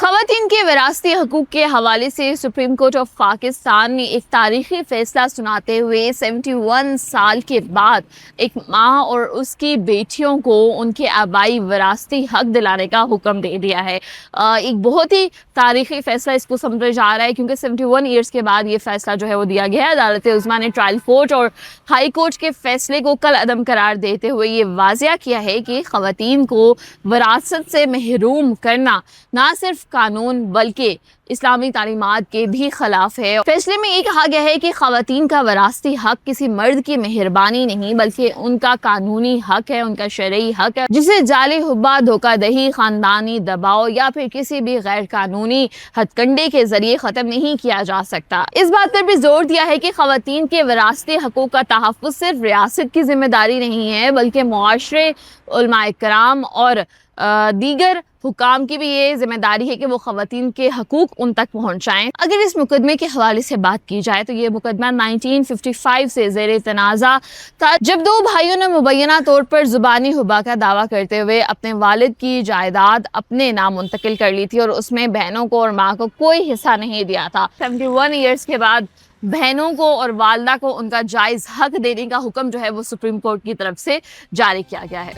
خواتین کے وراثتی حقوق کے حوالے سے سپریم کورٹ آف پاکستان نے ایک تاریخی فیصلہ سناتے ہوئے 71 سال کے بعد ایک ماں اور اس کی بیٹیوں کو ان کے آبائی وراثتی حق دلانے کا حکم دے دیا ہے۔ ایک بہت ہی تاریخی فیصلہ اس کو سمجھا جا رہا ہے کیونکہ 71 ایئرس کے بعد یہ فیصلہ جو ہے وہ دیا گیا ہے۔ عدالت عظمیٰ نے ٹرائل کورٹ اور ہائی کورٹ کے فیصلے کو کل عدم قرار دیتے ہوئے یہ واضح کیا ہے کہ خواتین کو وراثت سے محروم کرنا نہ صرف قانون بلکہ اسلامی تعلیمات کے بھی خلاف ہے۔ فیصلے میں یہ کہا گیا ہے کہ خواتین کا وراثتی حق کسی مرد کی مہربانی نہیں بلکہ ان کا قانونی حق ہے، ان کا شرعی حق ہے، جسے جعلی حبا، دھوکہ دہی، خاندانی دباؤ یا پھر کسی بھی غیر قانونی ہتھ کنڈے کے ذریعے ختم نہیں کیا جا سکتا۔ اس بات پر بھی زور دیا ہے کہ خواتین کے وراثتی حقوق کا تحفظ صرف ریاست کی ذمہ داری نہیں ہے بلکہ معاشرے، علماء کرام اور دیگر حکام کی بھی یہ ذمہ داری ہے کہ وہ خواتین کے حقوق ان تک پہنچائیں۔ اگر اس مقدمے کے حوالے سے بات کی جائے تو یہ مقدمہ 1955 سے زیر تنازع تھا، جب دو بھائیوں نے مبینہ طور پر زبانی حبا کا دعویٰ کرتے ہوئے اپنے والد کی جائیداد اپنے نام منتقل کر لی تھی اور اس میں بہنوں کو اور ماں کو کوئی حصہ نہیں دیا تھا۔ 71 ایئرس کے بعد بہنوں کو اور والدہ کو ان کا جائز حق دینے کا حکم جو ہے وہ سپریم کورٹ کی طرف سے جاری کیا گیا ہے۔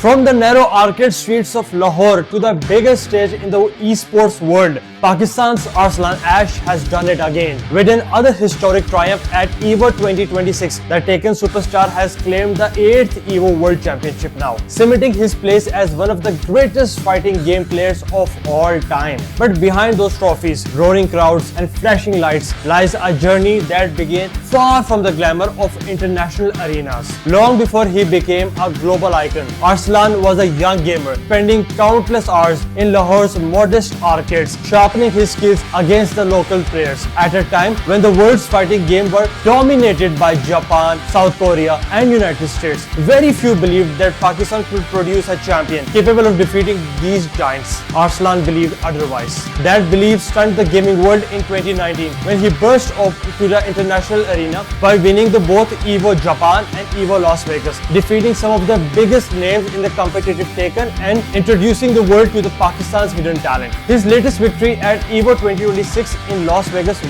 From the narrow arcade streets of Lahore to the biggest stage in the esports world, Pakistan's Arslan Ash has done it again. With another historic triumph at EVO 2026, the Taken superstar has claimed the 8th EVO World Championship now, cementing his place as one of the greatest fighting game players of all time. But behind those trophies, roaring crowds and flashing lights lies a journey that began far from the glamour of international arenas. Long before he became a global icon, Arslan was a young gamer, spending countless hours in Lahore's modest arcades, sharpening his skills against the local players at a time when the world's fighting game were dominated by Japan, South Korea and United States. Very few believed that Pakistan could produce a champion capable of defeating these giants. Arslan believed otherwise. That belief stunned the gaming world in 2019 when he burst to the international arena by winning the both EVO Japan and EVO Las Vegas, defeating some of the biggest names in the competitive Taken and introducing the world to the Pakistan's hidden talent. His latest victory at EVO 2026 in Las Vegas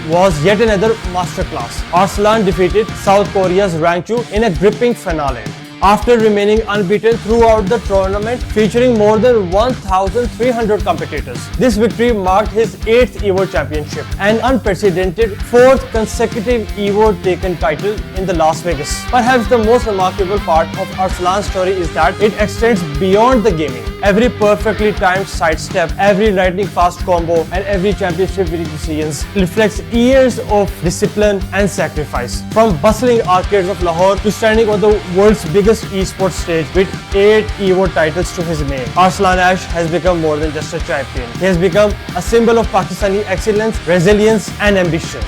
was yet another masterclass. Arslan defeated South Korea's Rangchu in a gripping finale, after remaining unbeaten throughout the tournament, featuring more than 1,300 competitors. This victory marked his 8th EVO championship, an unprecedented 4th consecutive EVO Taken title in the Las Vegas. Perhaps the most remarkable part of Arslan's story is that it extends beyond the gaming. Every perfectly timed sidestep, every lightning fast combo, and every championship winning decisions reflects years of discipline and sacrifice. From bustling arcades of Lahore to standing on the world's biggest esports stage with 8 EVO titles to his name, Arslan Ash has become more than just a champion. He has become a symbol of Pakistani excellence, resilience, and ambition.